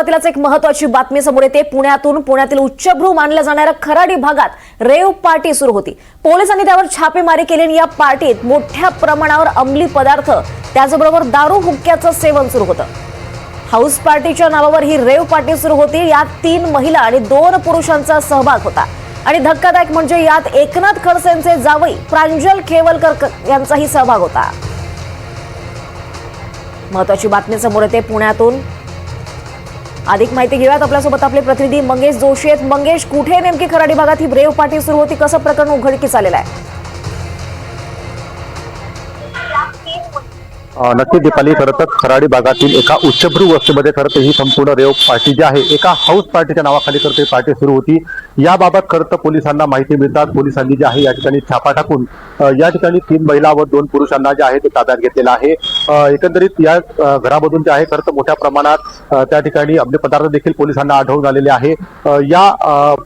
एक महत्त्वाची बातमी समोर येते। पुण्यातील उच्चभ्रू मानल्या जाणाऱ्या खराडी भागात रेव पार्टी सुरू होती। पोलिसांनी त्यावर छापेमारी केली आणि या पार्टीत मोठ्या प्रमाणावर अंमली पदार्थ त्याचबरोबर दारू हुक्क्याचं सेवन सुरू होतं। हाऊस पार्टीच्या नावावर ही रेव पार्टी सुरू होती। यात 3 महिला आणि 2 पुरुषांचा सहभाग होता आणि धक्कादायक म्हणजे यात एकनाथ खडसेंचे जावई प्रांजल खेवलकर यांचाही सहभाग होता। महत्त्वाची बातमी समोर येते पुण्यातून। अधिक माहिती घेऊयात, आपल्यासोबत आपले प्रतिनिधी मंगेश जोशी आहेत। मंगेश, कुठे नेमकी खराडी भागात ही रेव पार्टी सुरू होती, कसं प्रकरण उघडकीस आलेलं आहे? नक्की दीपाली, खरं तर खराडी भागातील एका उच्चभ्रू वस्तीमध्ये खरं तर ही संपूर्ण रेव पार्टी जी आहे एका हाऊस पार्टीच्या नावाखाली खरं तर पार्टी सुरू होती। याबाबत खरं तर पोलिसांना माहिती मिळतात पोलिसांनी जे आहे या ठिकाणी छापा टाकून या ठिकाणी 3 महिला व 2 पुरुषांना जे आहे ते ताब्यात घेतलेलं आहे। एकंदरीत या घरामधून जे आहे खरं तर मोठ्या प्रमाणात त्या ठिकाणी अंमली पदार्थ देखील पोलिसांना आढळून आलेले आहे। या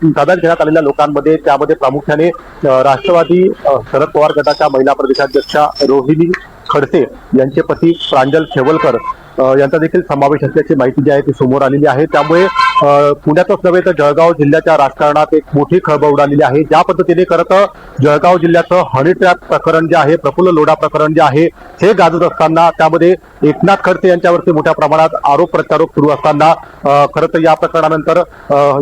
ताब्यात घेण्यात आलेल्या लोकांमध्ये त्यामध्ये प्रामुख्याने राष्ट्रवादी शरद पवार गटाच्या महिला प्रदेशाध्यक्षा रोहिणी खडसे यांचे पती प्रांजल खेवलकर यांचा देखील समावेश असल्याची माहिती जी आहे ती समोर आलेली आहे। त्यामुळे पुण्यातच नव्हे तर जळगाव जिल्ह्याच्या राजकारणात एक मोठी खळबळ उडालेली आहे। ज्या पद्धतीने खरं तर जळगाव जिल्ह्याचं हनी ट्रॅप प्रकरण जे आहे, प्रफुल्ल लोढा प्रकरण जे आहे हे गाजत असताना त्यामध्ये एकनाथ खडसे यांच्यावरती मोठ्या प्रमाणात आरोप प्रत्यारोप सुरू असताना खरं तर या प्रकरणानंतर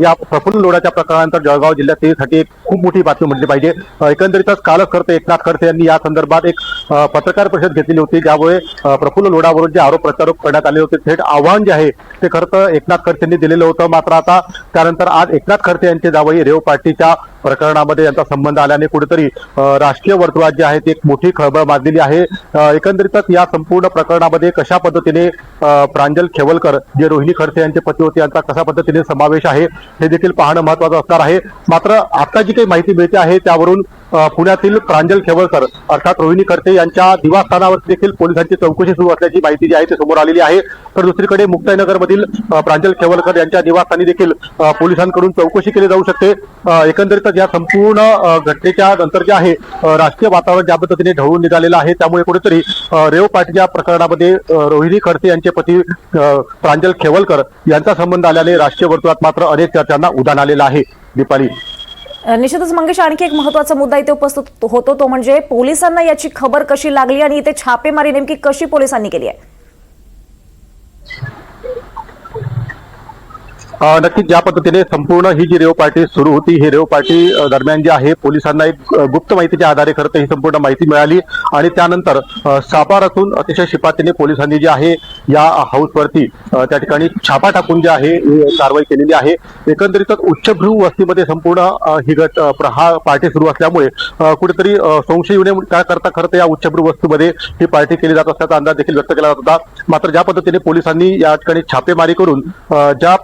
या प्रफुल्ल लोढाच्या प्रकरणानंतर जळगाव जिल्ह्यासाठी एक खूप मोठी बातमी म्हटली पाहिजे। एकंदरीतच कालच खरं तर एकनाथ खडसे यांनी या संदर्भात एक पत्रकार परिषद घेतलेली होती, ज्यामुळे प्रफुल्ल लोढावरून जे आरोप प्रत्यारोप करण्यात आले होते थेट आव्हान जे आहे ते खरं तर एकनाथ खडसे यांनी दिलेलं होतं। मात्र आता त्यानंतर आज एकनाथ खडसे यांचे जावई रेव पार्टीच्या प्रकरणामध्ये यांचा संबंध आल्याने कुठेतरी राजकीय वर्तुळात जे आहे ती एक मोठी खळबळ माजलेली आहे। एकंदरीतच या संपूर्ण प्रकरणामध्ये कशा पद्धतीने प्रांजल खेवलकर जे रोहिणी खडसे यांचे पती होते यांचा कशा पद्धतीने समावेश आहे हे देखील पाहणं महत्त्वाचं असणार आहे। मात्र आता जी काही माहिती मिळते आहे त्यावरून पुण्यातील प्रांजल खेवलकर अर्थात रोहिणी खडसे यांच्या निवासस्थानावर देखील पोलिसांची चौकशी सुरू असल्याची माहिती जी आहे ती समोर आलेली आहे। तर दुसरीकडे मुक्ताईनगर मधील प्रांजल खेवलकर यांच्या निवासस्थानी देखील पोलिसांकडून चौकशी केली जाऊ शकते। एकंदरीतच या संपूर्ण घटनेच्या नंतर जे आहे राजकीय वातावरण ज्या पद्धतीने ढवळून निघालेलं आहे त्यामुळे कुठेतरी रेव पार्टीच्या प्रकरणामध्ये रोहिणी खडसे यांचे पती प्रांजल खेवलकर यांचा संबंध आल्याने राजकीय वर्तुळात मात्र अनेक चर्चांना उधाण आलेलं आहे। दीपाली, निश्चितच मंगेश, आणखी एक महत्त्वाचा मुद्दा इथे उपस्थित होतो तो म्हणजे पोलिसांना याची खबर कशी लागली आणि इथे छापेमारी नेमकी कशी पोलिसांनी केली आहे? नक्कीच ज्या पद्धतीने संपूर्ण ही जी रेव पार्टी सुरू होती ही रेव पार्टी दरम्यान जी आहे पोलिसांना एक गुप्त माहितीच्या आधारे खरं तर ही संपूर्ण माहिती मिळाली आणि त्यानंतर सापळा रचून अतिशय शिपातीने पोलिसांनी जे आहे या हाऊसवरती त्या ठिकाणी छापा टाकून जे आहे कारवाई केलेली आहे। एकंदरीतच उच्चभ्रू वस्तीमध्ये संपूर्ण ही हा पार्टी सुरू असल्यामुळे कुठेतरी संशय येऊ नये काय करता खरं तर या उच्चभ्रू वस्तीमध्ये ही पार्टी केली जात असल्याचा अंदाज देखील व्यक्त केला जात होता। मात्र ज्या पद्धतीने पोलिसांनी या ठिकाणी छापेमारी करून ज्या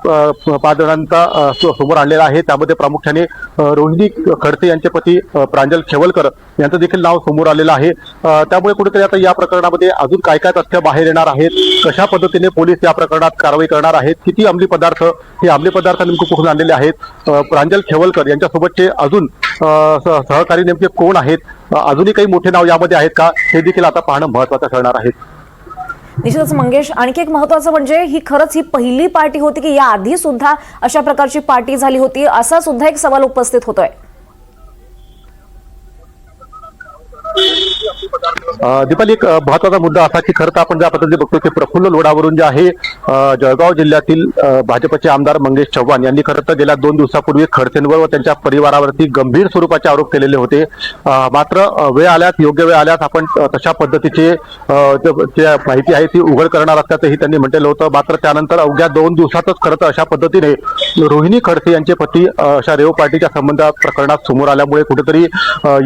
5 जणांचा समोर आणलेला आहे त्यामध्ये प्रामुख्याने रोहिणी खडसे यांचे पती प्रांजल खेवलकर यांचं देखील नाव समोर आलेलं आहे। त्यामुळे कुठेतरी आता या प्रकरणामध्ये अजून काय काय तथ्य बाहेर येणार आहेत, कशा पद्धतीने पोलीस या प्रकरणात कारवाई करणार आहेत, किती अंमली पदार्थ हे अंमली पदार्थ नेमके कुठून आणलेले आहेत, प्रांजल खेवलकर यांच्यासोबतचे अजून सहकारी नेमके कोण आहेत, अजूनही काही मोठे नाव यामध्ये आहेत का हे देखील आता पाहणं महत्त्वाचं ठरणार आहे। निश्चितच मंगेश, आणखी एक महत्त्वाचं म्हणजे ही खरंच ही पहिली पार्टी होती की या आधी सुद्धा अशा प्रकारची पार्टी झाली होती, असा सुद्धा एक सवाल उपस्थित होतोय। दीपाली, एक महत्वाचा मुद्दा असा की खरं तर आपण ज्या पद्धतीने बघतो की प्रफुल्ल लोढावरून जे आहे जळगाव जिल्ह्यातील भाजपचे आमदार मंगेश चव्हाण यांनी खरं तर गेल्या 2 दिवसापूर्वी खडसेंवर व त्यांच्या परिवारावरती गंभीर स्वरूपाचे आरोप केलेले होते। मात्र वेळ आल्यास, योग्य वेळ आल्यास आपण तशा पद्धतीचे माहिती आहे ती उघड करणार असल्याचंही त्यांनी म्हटलेलं होतं। मात्र त्यानंतर अवघ्या 2 दिवसातच खरं तर अशा पद्धतीने रोहिणी खडसे यांचे पती अशा रेव पार्टीच्या संबंधात प्रकरणात समोर आल्यामुळे कुठेतरी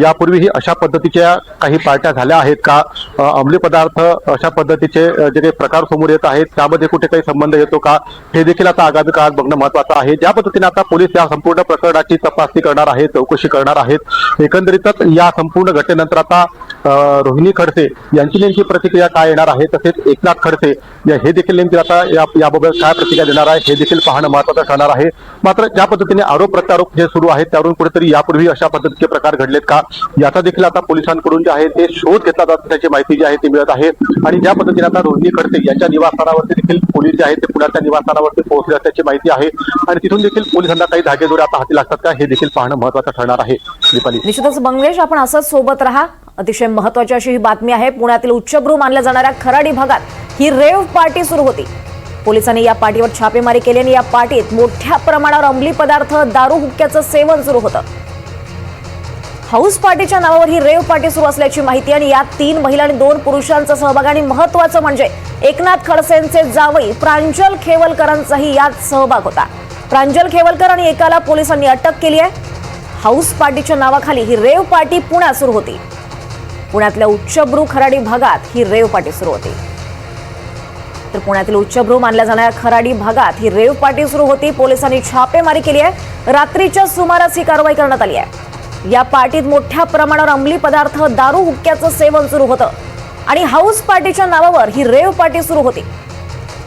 यापूर्वीही अशा पद्धतीच्या काही पार्ट्या झाल्या आहेत का, अंमली पदार्थ अशा पद्धतीचे जे काही प्रकार समोर येत आहेत त्यामध्ये कुठे काही संबंध येतो का हे देखील आता आगामी काळात बघणं महत्त्वाचं आहे। ज्या पद्धतीने आता पोलीस या संपूर्ण प्रकरणाची तपासणी करणार आहेत, चौकशी करणार आहेत। एकंदरीतच या संपूर्ण घटनेनंतर आता रोहिणी खडसे यांची नेमकी प्रतिक्रिया काय येणार आहे, तसेच एकनाथ खडसे हे देखील नेमकी आता याबाबत काय प्रतिक्रिया देणार आहे हे देखील पाहणं महत्त्वाचं ठरणार आहे. मात्र ज्या पद्धतीने आरोप प्रत्यारोप जे सुरू आहेत त्यावरून कुठेतरी यापूर्वी अशा पद्धतीचे प्रकार घडलेत का याचा देखील आता पोलिसांकडून जे आहे ते शोध घेतला जात त्याची माहिती जी आहे ती मिळत आहे. आणि ज्या पद्धतीने आता रोहिणी खडसे यांच्या निवासस्थानावरती देखील पोलीस जे आहेत ते पुण्याच्या निवासस्थानावरती पोहोचले असल्याची माहिती आहे आणि तिथून देखील पोलिसांना काही धागेदोरे आता हाती लागतात का हे देखील पाहणं महत्त्वाचं ठरणार आहे. दीपाली, निश्चितच मंगेश, आपण असंच सोबत राहा. अतिशय महत्वाची अशी ही बातमी आहे. पुण्यातील उच्चभ्रू मानल्या जाणाऱ्या खराडी भागात ही रेव्ह पार्टी सुरू होती. पोलिसांनी या पार्टीवर छापेमारी केली आणि या पार्टीत मोठ्या प्रमाणावर अंमली पदार्थ, दारू, हुक्क्याचं सेवन सुरू होतं. हाऊस पार्टीच्या नावावर ही रेव्ह पार्टी सुरू असल्याची माहिती आणि यात 3 महिला आणि 2 पुरुषांचा सहभाग आणि महत्वाचं म्हणजे एकनाथ खडसेंचे जावई प्रांजल खेवलकरांचाही यात सहभाग होता. प्रांजल खेवलकर आणि एकाला पोलिसांनी अटक केली आहे. हाऊस पार्टीच्या नावाखाली ही रेव्ह पार्टी पुण्यात सुरू होती. पुण्यातल्या उच्चभ्रू खराडी भागात ही रेव्ह पार्टी सुरू होती. तर पुण्यातील उच्चभ्रू मानल्या जाणाऱ्या खराडी भागात ही रेव्ह पार्टी सुरू होती. पोलिसांनी छापेमारी केली आहे. रात्रीच्या सुमारास ही कारवाई करण्यात आली आहे. या पार्टीत मोठ्या प्रमाणावर अंमली पदार्थ, दारू, हुक्क्याचं सेवन सुरू होतं आणि हाऊस पार्टीच्या नावावर ही रेव्ह पार्टी सुरू होती.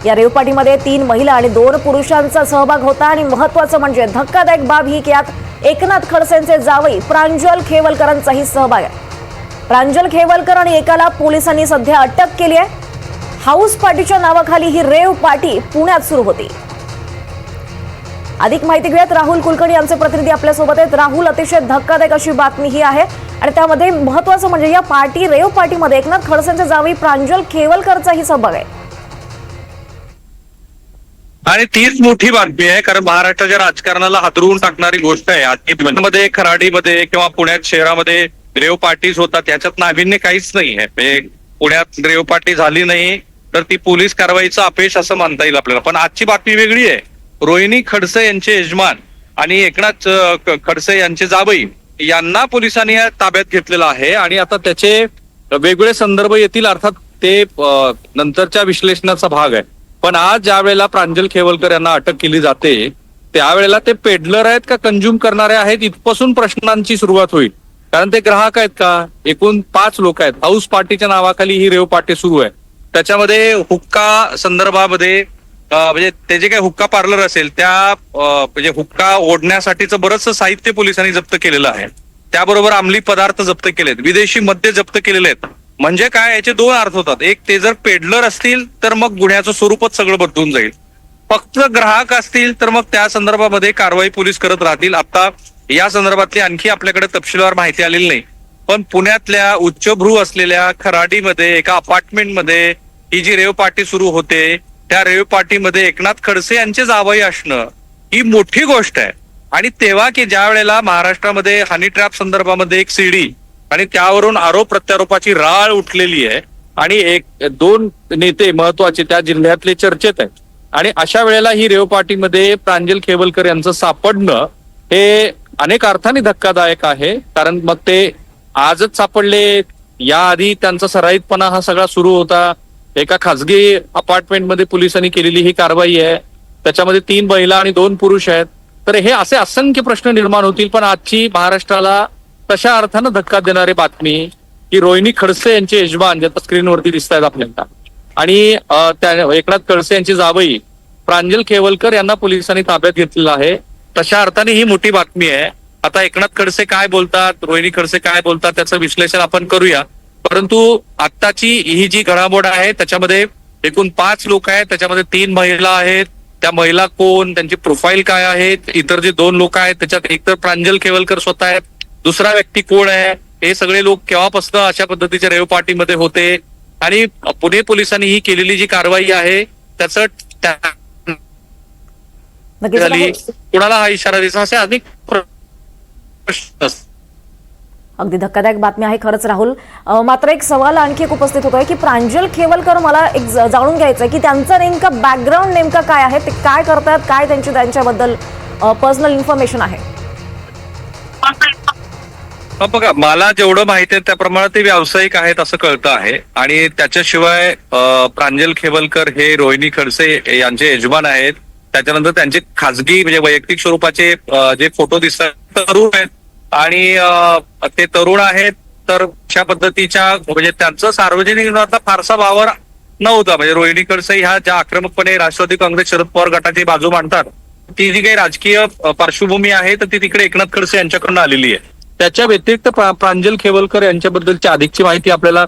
या रेव्ह पार्टीमध्ये 3 महिला आणि 2 पुरुषांचा सहभाग होता आणि महत्वाचं म्हणजे धक्कादायक बाब ही की यात एकनाथ खडसेंचे जावई प्रांजल खेवलकरांचाही सहभाग आहे. प्रांजल खेवलकर आणि एकाला पोलिसांनी सध्या अटक केली आहे. हाऊस पार्टीच्या नावाखाली ही रेव्ह पार्टी पुण्यात सुरू होती. अधिक माहिती घेऊयात. राहुल कुलकर्णी यांचे प्रतिनिधी आपल्यासोबत आहेत. राहुल, अतिशय धक्कादायक अशी बातमी ही आहे आणि त्यामध्ये महत्वाचं म्हणजे या रेव्ह पार्टीमध्ये एकनाथ खडसेंचे जावई प्रांजल खेवलकरचाही सहभाग आहे. आणि तीच मोठी बातमी आहे, कारण महाराष्ट्राच्या राजकारणाला हादरवून टाकणारी गोष्ट आहे. आजमध्ये खराडीमध्ये किंवा पुण्यात शहरामध्ये रेव्ह पार्टीज होतात, याच्यात नाविन्य काहीच नाही आहे. पुण्यात रेव्ह पार्टी झाली नाही तर ती पोलीस कारवाईचं अपयश असं मानता येईल आपल्याला. पण आजची बातमी वेगळी आहे. रोहिणी खडसे यांचे यजमान आणि एकनाथ खडसे यांचे जावई यांना पोलिसांनी ताब्यात घेतलेलं आहे आणि आता त्याचे वेगवेगळे संदर्भ येतील, अर्थात ते नंतरच्या विश्लेषणाचा भाग आहे. पण आज ज्या वेळेला प्रांजल खेवलकर यांना अटक केली जाते त्यावेळेला ते पेडलर आहेत का कंझ्युम करणारे आहेत इथपासून प्रश्नांची सुरुवात होईल. कारण ते ग्राहक आहेत का? एकूण 5 लोक आहेत. हाऊस पार्टीच्या नावाखाली ही रेव्ह पार्टी सुरू आहे. त्याच्यामध्ये हुक्का संदर्भामध्ये म्हणजे ते जे काही हुक्का पार्लर असेल त्या म्हणजे हुक्का ओढण्यासाठीचं बरंचसं साहित्य पोलिसांनी जप्त केलेलं आहे. त्याबरोबर अंमली पदार्थ जप्त केलेत, विदेशी मद्य जप्त केलेले आहेत. म्हणजे काय, याचे 2 अर्थ होतात. एक, ते जर पेडलर असतील तर मग गुन्ह्याचं स्वरूपच सगळं बदलून जाईल. फक्त ग्राहक असतील तर मग त्या संदर्भामध्ये कारवाई पोलीस करत राहतील. आता या संदर्भातली आणखी आपल्याकडे तपशीलवार माहिती आलेली नाही. पण पुण्यातल्या उच्चभ्रू असलेल्या खराडीमध्ये एका अपार्टमेंटमध्ये ही जी रेव्ह पार्टी सुरू होते, त्या रेव्ह पार्टीमध्ये एकनाथ खडसे यांचे जावई असणं ही मोठी गोष्ट आहे. आणि तेव्हा की ज्या वेळेला महाराष्ट्रामध्ये हनी ट्रॅप संदर्भामध्ये एक सीडी आणि त्यावरून आरोप प्रत्यारोपाची राळ उठलेली आहे आणि 1-2 नेते महत्वाचे त्या जिल्ह्यातले चर्चेत आहेत. आणि अशा वेळेला ही रेव्ह पार्टीमध्ये प्रांजल खेवलकर यांचं सापडणं हे अनेक अर्थाने धक्कादायक आहे. कारण मग ते आजच सापडले, याआधी त्यांचा सराईतपणा हा सगळा सुरू होता. एका खासगी अपार्टमेंटमध्ये पोलिसांनी केलेली ही कारवाई आहे. त्याच्यामध्ये 3 महिला आणि 2 पुरुष आहेत. तर हे असे असंख्य प्रश्न निर्माण होतील. पण आजची महाराष्ट्राला तशा अर्थानं धक्का देणारी बातमी की रोहिणी खडसे यांचे यजमान जे आता स्क्रीनवरती दिसत आहेत आपल्याला आणि त्या एकनाथ खडसे यांचे जावई प्रांजल खेवलकर यांना पोलिसांनी ताब्यात घेतलेलं आहे. तशा अर्थाने ही मोठी बातमी आहे. आता एकनाथ खडसे काय बोलतात, रोहिणी खडसे काय बोलतात त्याचं विश्लेषण आपण करूया. परंतु आत्ताची ही जी घडामोड आहे त्याच्यामध्ये एकूण 5 लोक आहेत. त्याच्यामध्ये 3 महिला आहेत. त्या महिला कोण, त्यांची प्रोफाईल काय आहे, इतर जे 2 लोक आहेत त्याच्यात एक तर प्रांजल खेवलकर स्वतः आहेत, दुसरा व्यक्ती कोण आहे, हे सगळे लोक केव्हापासून अशा पद्धतीच्या रेव्ह पार्टीमध्ये होते आणि पुणे पोलिसांनी ही केलेली जी कारवाई आहे त्याचं कुणाला हा इशारा दिसा, असे अनेक प्रश्न. अगदी धक्कादायक बातमी आहे खरंच राहुल. मात्र एक सवाल आणखी एक उपस्थित होतोय की प्रांजल खेवलकर, मला एक जाणून घ्यायचंय की त्यांचं नेमकं बॅकग्राऊंड नेमकं काय आहे, ते काय करतात, काय त्यांच्याबद्दल पर्सनल इन्फॉर्मेशन आहे? बघा, मला जेवढं माहिती आहे त्याप्रमाणे ते व्यावसायिक आहेत असं कळतं आहे. आणि त्याच्याशिवाय प्रांजल खेवलकर हे रोहिणी खडसे यांचे यजमान आहेत. त्याच्यानंतर त्यांचे खासगी म्हणजे वैयक्तिक स्वरूपाचे जे फोटो दिसतात तरुण आहेत आणि ते तरुण आहेत तर अशा पद्धतीच्या म्हणजे त्यांचं सार्वजनिक जीवनातला फारसा वावर नव्हता. म्हणजे रोहिणी खडसे ह्या ज्या आक्रमकपणे राष्ट्रवादी काँग्रेस शरद पवार गटाची बाजू मांडतात, ती जी काही राजकीय पार्श्वभूमी आहे तर ती तिकडे एकनाथ खडसे यांच्याकडून आलेली आहे. त्याच्या व्यतिरिक्त प्रांजल खेवलकर यांच्याबद्दलची अधिकची माहिती आपल्याला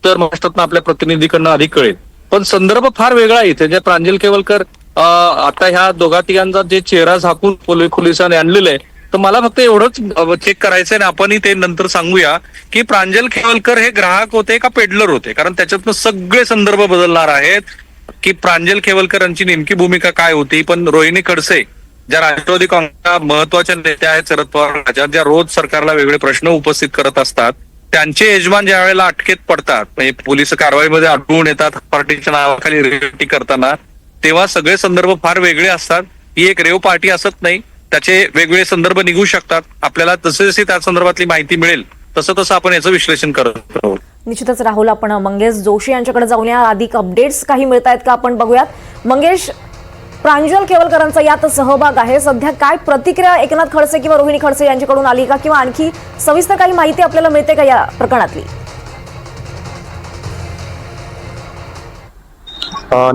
तर महाराष्ट्रातून आपल्या प्रतिनिधीकडनं अधिक कळेल. पण संदर्भ फार वेगळा आहे इथे. जे प्रांजल खेवलकर आता ह्या दोघा तिघांचा जे चेहरा झाकून पोलिसांनी आणलेलं आहे, तर मला फक्त एवढंच चेक करायचंय आणि आपणही ते नंतर सांगूया की प्रांजल खेवलकर हे ग्राहक होते का पेडलर होते, कारण त्याच्यातनं सगळे संदर्भ बदलणार आहेत की प्रांजल खेवलकर यांची नेमकी भूमिका काय होती. पण रोहिणी खडसे ज्या राष्ट्रवादी काँग्रेसच्या महत्वाच्या नेत्या आहेत शरद पवार, ज्या रोज सरकारला वेगळे प्रश्न उपस्थित करत असतात, त्यांचे यजमान ज्या वेळेला अटकेत पडतात, म्हणजे पोलीस कारवाईमध्ये आढळून येतात पार्टीच्या नावाखाली रेव करताना, तेव्हा सगळे संदर्भ फार वेगळे असतात. ही एक रेव पार्टी असत नाही, त्याचे वेगवेगळे संदर्भ निघू शकतात. आपल्याला जसे जसे त्या संदर्भातली माहिती मिळेल तसं तसं आपण याचं विश्लेषण करत आहोत. निश्चितच राहुल, आपण मंगेश जोशी यांच्याकडे जाऊया. अधिक अपडेट्स काही मिळत आहेत का आपण बघूयात. मंगेश, प्रांजल खेवलकरांचा यात सहभाग आहे, सध्या काय प्रतिक्रिया एकनाथ खडसे किंवा रोहिणी खडसे यांच्याकडून आली का, किंवा आणखी सविस्तर काही माहिती आपल्याला मिळते का या प्रकरणातली?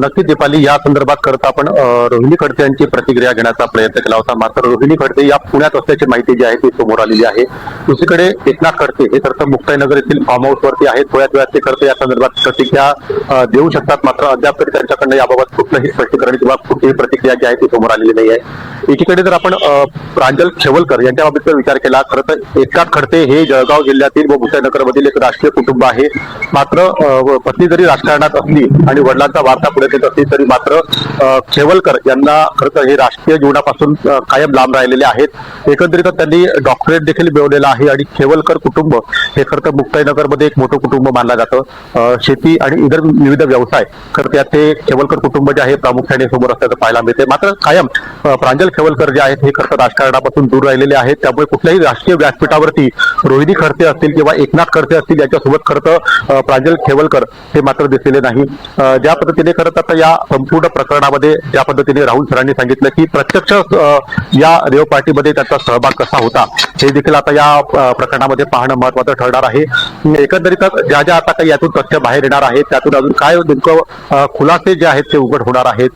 नक्कीच दीपाली, या संदर्भात करता आपण रोहिणी खडसे यांची प्रतिक्रिया घेण्याचा प्रयत्न केला होता. मात्र रोहिणी खडसे या पुण्यात असल्याची माहिती जी आहे ती समोर आलेली आहे. दुसरीकडे एकनाथ खडसे हे खरं मुक्ताईनगर येथील फार्म हाऊस वरती आहेत. थोड्याच वेळात ते खडसे या संदर्भात प्रतिक्रिया देऊ शकतात. मात्र अद्याप तरी त्यांच्याकडनं याबाबत कुठलंही स्पष्टीकरण किंवा कुठलीही प्रतिक्रिया जी आहे ती समोर आलेली नाही आहे. एकीकडे जर आपण प्रांजल खेवलकर यांच्याबाबत विचार केला, खरं तर एकनाथ खडसे हे जळगाव जिल्ह्यातील व मुक्ताईनगर मधील एक राष्ट्रीय कुटुंब आहे. मात्र पत्नी जरी राजकारणात असली आणि वडिलांचा वारसा पुढे येत असली तरी मात्र खेवलकर यांना खरं तर हे राजकीय जीवनापासून कायम लांब राहिलेले आहेत. एकंदरीतच त्यांनी डॉक्टरेट देखील मिळवलेला आहे आणि खेवलकर कुटुंब हे खरं तर मुक्ताईनगर मध्ये एक मोठं कुटुंब मानलं जातं. शेती आणि इतर विविध व्यवसाय खरं त्यात ते खेवलकर कुटुंब जे आहे प्रामुख्याने समोर असल्याचं पाहायला मिळते. मात्र कायम प्रांजल खेवलकर जे आहेत हे खरं तर राजकारणापासून दूर राहिलेले आहेत. त्यामुळे कुठल्याही राजकीय व्यासपीठावरती रोहिणी खडसे असतील किंवा एकनाथ खडसे असतील यांच्यासोबत खरं तर प्रांजल खेवलकर हे मात्र दिसलेले नाही. ज्या पद्धतीने खरं तर या संपूर्ण प्रकरणामध्ये ज्या पद्धतीने राहुल सरांनी सांगितलं की प्रत्यक्ष या रेव पार्टीमध्ये त्यांचा सहभाग कसा होता हे देखील आता या प्रकरणामध्ये पाहणं महत्वाचं ठरणार आहे. एकंदरीतच ज्या ज्या आता काही यातून तथ्य बाहेर येणार आहेत त्यातून अजून काय नेमकं खुलासे जे आहेत ते उघड होणार आहेत.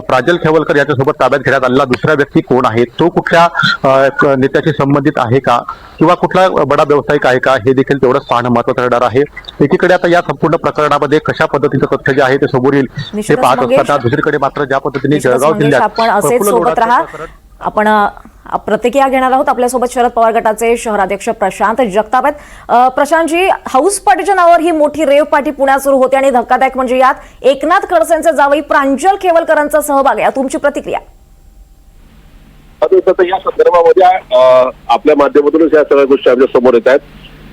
प्रांजल खेवलकर याच्यासोबत ताब्यात घेण्यात आलेला दुसरा व्यक्ती कोण आहे, तो कुठल्या नेत्याशी संबंधित आहे का किंवा कुठला बडा व्यावसायिक आहे का, हे देखील तेवढंच पाहणं महत्वाचं ठरणार आहे. एकीकडे आता या संपूर्ण प्रकरणामध्ये कशा पद्धतीचं तथ्य जे आहे ते समोर येईल हे पाहत असताना दुसरीकडे मात्र ज्या पद्धतीने जळगाव जिल्ह्यात आपण असेच सोबत राहा. आपण प्रतिक्रिया घेणार आहोत. आपल्यासोबत शरद पवार गटाचे शहराध्यक्ष प्रशांत जगताप आहेत. प्रशांतजी, हाऊस पार्टीच्या नावावर ही मोठी रेव पार्टी पुण्यात सुरू होते आणि धक्कादायक म्हणजे यात एकनाथ खडसेंचे जावई प्रांजल खेवलकरांचा सहभाग आहे. तुमची प्रतिक्रिया? या संदर्भामध्ये आपल्या माध्यमातूनच या सगळ्या गोष्टी आमच्या समोर येत आहेत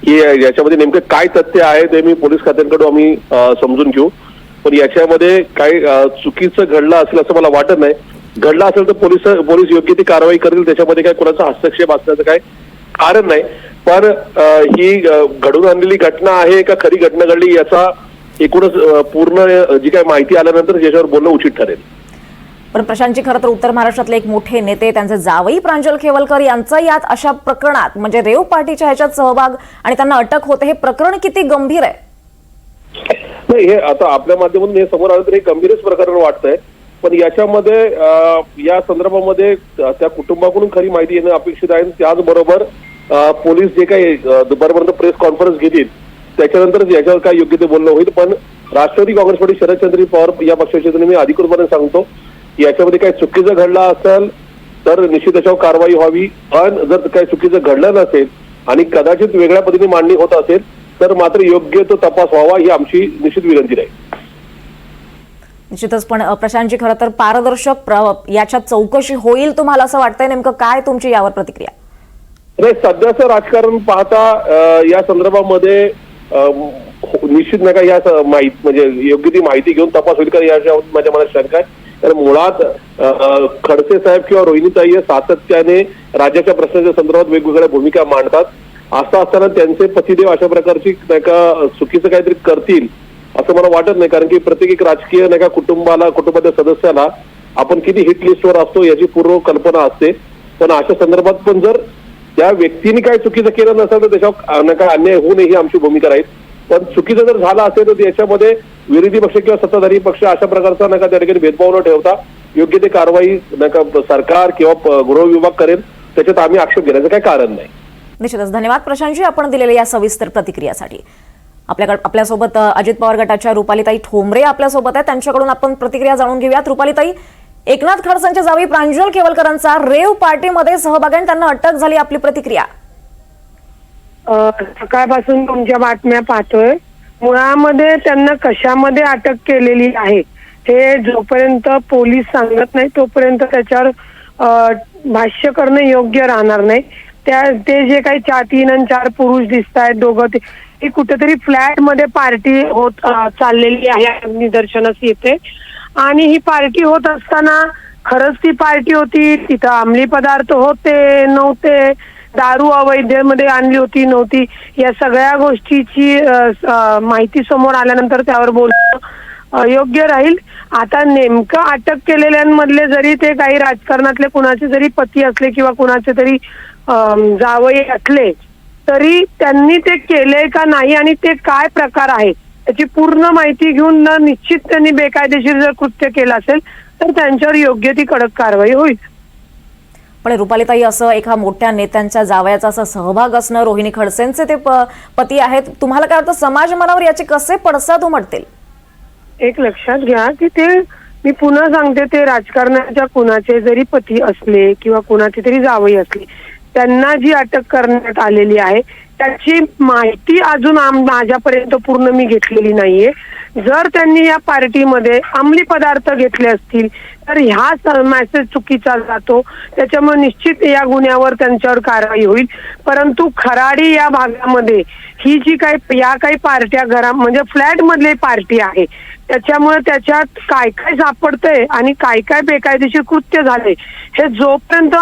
की याच्यामध्ये नेमकं काय तथ्य आहे ते मी पोलीस खात्यांकडून आम्ही समजून घेऊ. पण याच्यामध्ये काही चुकीचं घडलं असेल असं मला वाटत नाही. घडलं असेल तर पोलीस योग्य ती कारवाई करतील, त्याच्यामध्ये काही कोणाचा हस्तक्षेप असण्याचं काही कारण नाही. पण ही घडून आणलेली घटना आहे का खरी घटना घडली याचा एकूणच पूर्ण जी काही माहिती आल्यानंतर याच्यावर बोलणं उचित ठरेल. पण प्रशांतजी, खरं तर उत्तर महाराष्ट्रातले एक मोठे नेते, त्यांचे जावई प्रांजल खेवलकर यांचा यात अशा प्रकरणात म्हणजे रेव पार्टीच्या ह्याच्यात सहभाग आणि त्यांना अटक होते, हे प्रकरण किती गंभीर आहे? नाही, हे आता आपल्या माध्यमातून हे समोर आलं तर हे गंभीरच प्रकरण वाटतंय. पण याच्यामध्ये या संदर्भामध्ये त्या कुटुंबाकडून खरी माहिती येणं अपेक्षित आहे. त्याचबरोबर पोलीस जे काही दुपारपर्यंत प्रेस कॉन्फरन्स घेतील त्याच्यानंतरच याच्यावर काय योग्य ते बोलणं होईल. पण राष्ट्रवादी काँग्रेस पार्टी शरदचंद्र पवार या पक्षाच्या मी अधिकृतपणे सांगतो की याच्यामध्ये काही चुकीचं घडलं असेल तर निश्चित त्याच्यावर कारवाई व्हावी. पण जर काही चुकीचं घडलं नसेल आणि कदाचित वेगळ्या पद्धतीने मांडणी होत असेल तर मात्र योग्य तो तपास व्हावा ही आमची निश्चित विनंती राहील. निश्चितच. पण प्रशांतजी, खरं तर पारदर्शक याच्यात चौकशी होईल तुम्हाला असं वाटतंय? नेमकं काय तुमची यावर प्रतिक्रिया? नाही, सध्याचं राजकारण पाहता या संदर्भामध्ये निश्चित नाही का या म्हणजे योग्य ती माहिती घेऊन तपास होईल का याच्या माझ्या मनात शंका आहे. कारण मुळात खडसे साहेब किंवा रोहिणीताई सातत्याने राज्याच्या प्रश्नाच्या संदर्भात वेगवेगळ्या भूमिका मांडतात. असं असताना त्यांचे पतिदेव अशा प्रकारची नाही का चुकीचं काहीतरी करतील असं मला वाटत नाही. कारण की प्रत्येक एक राजकीय नाही का कुटुंबाच्या सदस्याला आपण किती हिट लिस्टवर असतो याची पूर्व कल्पना असते. पण अशा संदर्भात पण जर त्या व्यक्तीने काही चुकीचं केलं नसेल तर त्याच्यावर नका अन्याय होऊ नये ही आमची भूमिका राहील. पण चुकीचं जर झालं असेल तर याच्यामध्ये विरोधी पक्ष किंवा सत्ताधारी पक्ष अशा प्रकारचा नका त्या ठिकाणी भेदभाव न ठेवता योग्य ते कारवाई नका सरकार किंवा गृह विभाग करेल, त्याच्यात आम्ही आक्षेप घेण्याचं काही कारण नाही. निश्चितच धन्यवाद प्रशांतजी आपण दिलेल्या या सविस्तर प्रतिक्रियासाठी. आपल्यासोबत अजित पवार गटाच्या रुपालीताई ठोंबरे आपल्यासोबत आहेत, त्यांच्याकडून आपण प्रतिक्रिया जाणून घेऊयात. रुपालीताई, एकनाथ खडसेंच्या जावी प्रांजल केवलकरांचा रेव पार्टीमध्ये सहभाग आहे, त्यांना अटक झाली, आपली प्रतिक्रिया? सकाळपासून तुमच्या बातम्या पाहतोय. मुळामध्ये त्यांना कशामध्ये अटक केलेली आहे हे जोपर्यंत पोलीस सांगत नाही तोपर्यंत त्याच्यावर भाष्य करणं योग्य राहणार नाही. ते जे काही 3 आणि 4 पुरुष दिसत आहेत दोघं ते कुठेतरी फ्लॅट मध्ये पार्टी होत चाललेली आहे निदर्शनास येते. आणि ही पार्टी होत असताना खरंच ती पार्टी होती, तिथं अंमली पदार्थ होते नव्हते, दारू अवैधमध्ये आणली होती नव्हती, या सगळ्या गोष्टीची माहिती समोर आल्यानंतर त्यावर बोलणं योग्य राहील. आता नेमकं अटक केलेल्यांमधले जरी ते काही राजकारणातले कुणाचे जरी पती असले किंवा कुणाचे तरी जावई असले तरी त्यांनी ते केले का नाही आणि ते काय प्रकार आहे त्याची पूर्ण माहिती घेऊन निश्चित त्यांनी बेकायदेशीर जर कृत्य केलं असेल तर त्यांच्यावर योग्य ती कडक कारवाई होईल. पण रुपालीताई, असं एका मोठ्या नेत्यांच्या जावयाचा असा सहभाग असणं, रोहिणी खडसेंचे ते पती आहेत, तुम्हाला काय वाटतं समाज मनावर याचे कसे पडसाद उमटतील? एक लक्षात घ्या की ते, मी पुन्हा सांगते, ते राजकारणाच्या कुणाचे जरी पती असले किंवा कुणाचे तरी जावई असले, त्यांना जी अटक करण्यात आलेली आहे त्याची माहिती अजून माझ्यापर्यंत पूर्ण मी घेतलेली नाहीये. जर त्यांनी या पार्टीमध्ये अंमली पदार्थ घेतले असतील तर ह्या मेसेज चुकीचा जातो, त्याच्यामुळे निश्चित या गुन्ह्यावर त्यांच्यावर कारवाई होईल. परंतु खराडी या भागामध्ये ही जी काही पार्ट्या म्हणजे फ्लॅट मधली पार्टी आहे, त्याच्यामुळे त्याच्यात काय काय सापडतंय आणि काय काय बेकायदेशीर कृत्य झाले हे जोपर्यंत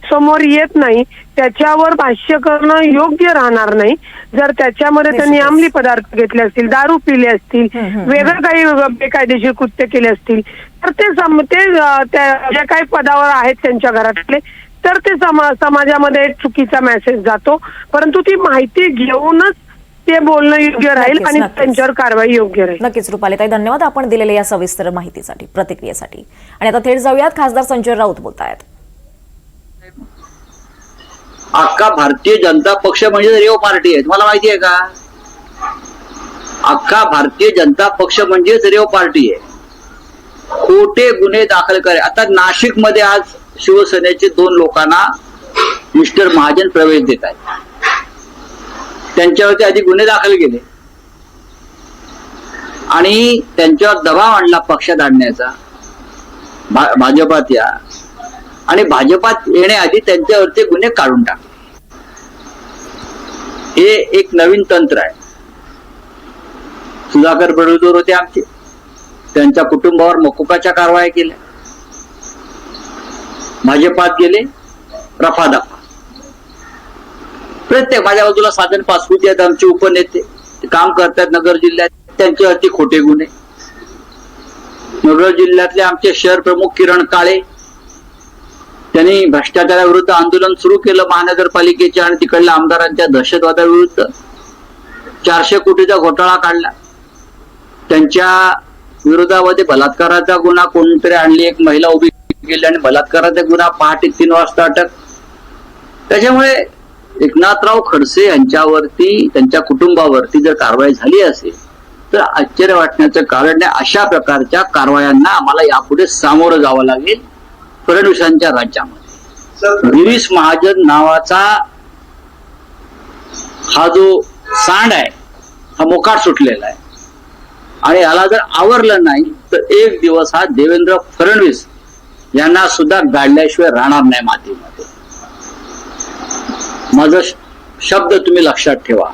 समोर येत नाही त्याच्यावर भाष्य करणं योग्य राहणार नाही. जर त्याच्यामध्ये त्यांनी अंमली पदार्थ घेतले असतील, दारू पिले असतील, वेगळं काही बेकायदेशीर कृत्य केले असतील तर ते जे काही पदावर आहेत त्यांच्या घरातले तर ते समाजामध्ये चुकीचा मेसेज जातो. परंतु ती माहिती घेऊनच ते बोलणं योग्य राहील आणि त्यांच्यावर कारवाई योग्य राहील. नक्कीच रुपालीताई, धन्यवाद आपण दिलेल्या या सविस्तर माहितीसाठी, प्रतिक्रियेसाठी. आणि आता थेट जाऊयात, खासदार संजय राऊत बोलतायत. अख्खा भारतीय जनता पक्ष म्हणजे रेव पार्टी आहे, तुम्हाला माहिती आहे का? अख्खा भारतीय जनता पक्ष म्हणजेच रेव पार्टी आहे. खोटे गुन्हे दाखल करे. आता नाशिक मध्ये आज शिवसेनेचे 2 लोकांना मिस्टर महाजन प्रवेश देत आहेत, त्यांच्यावरती आधी गुन्हे दाखल केले आणि त्यांच्यावर दबाव आणला पक्षात आणण्याचा, भाजपात या, आणि भाजपात येण्याआधी त्यांच्यावरचे गुन्हे काढून टाकले. हे एक नवीन तंत्र आहे. सुधाकर बडगुजर होते आमचे, त्यांच्या कुटुंबावर मकोकाच्या कारवाया केल्या, भाजपात गेले, रफादफा. प्रत्येक माझ्या बाजूला साधन पासपुते आहेत आमचे उपनेते, ते काम करतात नगर जिल्ह्यात, त्यांच्यावरती खोटे गुन्हे. नगर जिल्ह्यातले आमचे शहर प्रमुख किरण काळे, त्यांनी भ्रष्टाचाराविरुद्ध आंदोलन सुरू केलं महानगरपालिकेच्या आणि तिकडल्या आमदारांच्या दहशतवादाविरुद्ध. 400 कोटीचा घोटाळा काढला. त्यांच्या विरोधामध्ये बलात्काराचा गुन्हा कोणतरी आणली, एक महिला उभी केली आणि बलात्काराचा गुन्हा पहाटे 3 वाजता अटक. त्याच्यामुळे एकनाथराव खडसे यांच्यावरती, त्यांच्या कुटुंबावरती जर कारवाई झाली असेल तर आश्चर्य वाटण्याचं कारण नाही. अशा प्रकारच्या कारवायांना आम्हाला यापुढे सामोरं जावं लागेल. फडणवीसांच्या राज्यामध्ये गिरीश महाजन नावाचा हा जो सांड आहे हा मोकाट सुटलेला आहे आणि याला जर आवरलं नाही तर एक दिवस हा देवेंद्र फडणवीस यांना सुद्धा गाडल्याशिवाय राहणार नाही मातीमध्ये. माझा शब्द तुम्ही लक्षात ठेवा.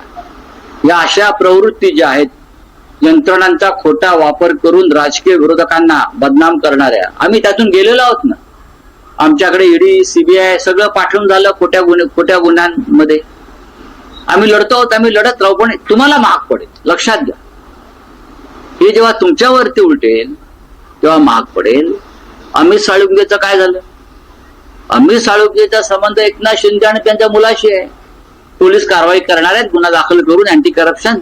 या अशा प्रवृत्ती ज्या आहेत, यंत्रणांचा खोटा वापर करून राजकीय विरोधकांना बदनाम करणाऱ्या, आम्ही त्यातून गेलेलो आहोत ना. आमच्याकडे ईडी, सीबीआय सगळं पाठवून झालं खोट्या गुन्ह्यांमध्ये. आम्ही लढतो आहोत, आम्ही लढत राहू, पण तुम्हाला महाग पडेल, लक्षात घ्या. हे जेव्हा तुमच्यावरती उलटेल तेव्हा महाग पडेल. अमित साळुंकेचं काय झालं? अमित साळुंकेचा संबंध एकनाथ शिंदे आणि त्यांच्या मुलाशी आहे. पोलीस कारवाई करणार आहेत गुन्हा दाखल करून अँटी करप्शन.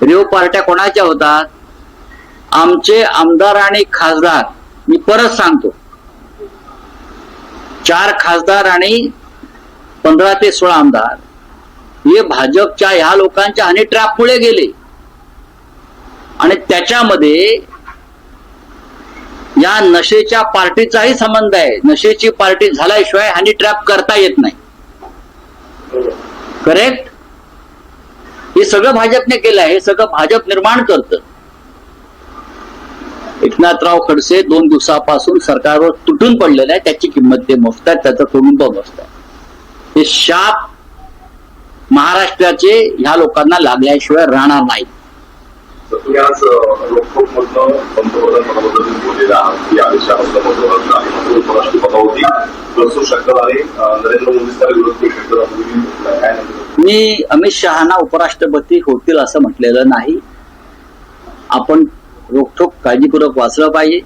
रेव पार्ट्या कोणाच्या होतात? आमचे आमदार आणि खासदार. मी परत सांगतो, 4 खासदार आणि 15 ते 16 आमदार हे भाजपच्या ह्या लोकांच्या हनी ट्रॅपमुळे गेले आणि त्याच्यामध्ये या नशेच्या पार्टीचाही संबंध आहे. नशेची पार्टी झाल्याशिवाय हनी ट्रॅप करता येत नाही. करेक्ट? हे सगळं भाजपने केलं आहे. हे सगळं भाजप निर्माण करतं. एकनाथराव खडसे 2 दिवसापासून सरकारवर तुटून पडलेलं आहे. त्याची किंमत ते मोजतात, त्याचं कुटुंब मोजतात. हे शाप महाराष्ट्राचे ह्या लोकांना लागल्याशिवाय राहणार नाही. तुम्ही आज रोखोकमधनं पंतप्रधान पदाबद्दल बोललेला आहात की अमित शहा पंतप्रधान आहे, मात्र उपराष्ट्रपती पदावरती बसू शकतात आणि नरेंद्र मोदी त्याला विरोध करू शकतात. काय नाही, मी अमित शहाना उपराष्ट्रपती होतील असं म्हटलेलं नाही. आपण रोखोक काळजीपूर्वक वाचलं पाहिजे.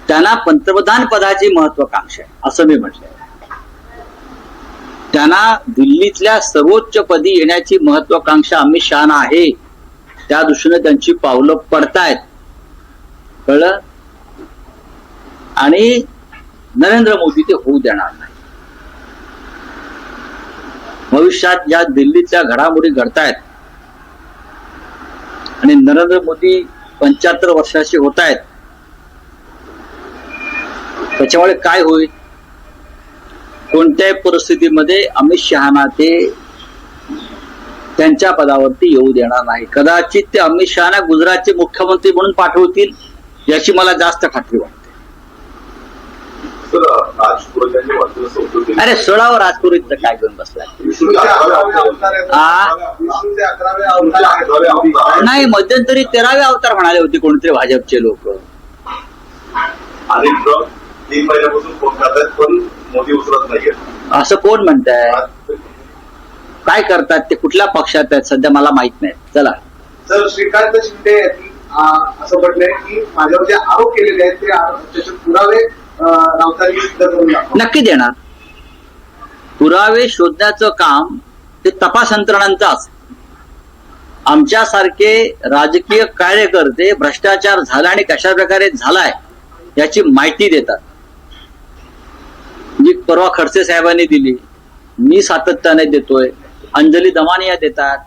त्यांना पंतप्रधान पदाची महत्वाकांक्षा आहे असं मी म्हटलंय. त्यांना दिल्लीतल्या सर्वोच्च पदी येण्याची महत्वाकांक्षा अमित शहाना आहे. त्या दृष्टीने त्यांची पावलं पडतायत. कळलं? आणि नरेंद्र मोदी ते होऊ देणार नाही. भविष्यात ज्या दिल्लीतल्या घडामोडी घडतायत आणि नरेंद्र मोदी 75 वर्षाचे होत आहेत, त्याच्यामुळे काय होईल? कोणत्याही परिस्थितीमध्ये अमित शहाना ते त्यांच्या पदावरती येऊ देणार नाही. कदाचित ते अमित शहाना गुजरातचे मुख्यमंत्री म्हणून पाठवतील याची मला जास्त खात्री वाटते. अरे सोडावर राजपुरीत काय घेऊन बसलाय? नाही, मध्यंतरी 13वे अवतार म्हणाले होते कोणते भाजपचे लोक. तीन महिन्यापासून फोन करतात पण मोदी उचलत नाहीये असं कोण म्हणताय? काय करतात ते? कुठल्या पक्षात आहेत सध्या मला माहित नाही. चला. सर, श्रीकांत शिंदे यांनी असं म्हटलंय की माझ्यावर जे आरोप केलेले आहेत ते त्याचे पुरावे राऊतांनी सिद्ध करून दाखवा. नक्की देणार. पुरावे शोधण्याचं काम ते तपास यंत्रणांचं असेल. आमच्यासारखे राजकीय कार्यकर्ते भ्रष्टाचार झाला आणि कशा प्रकारे झालाय याची माहिती देतात. जी परवा खडसे साहेबांनी दिली, मी सातत्याने देतोय, अंजली दमानिया देतात,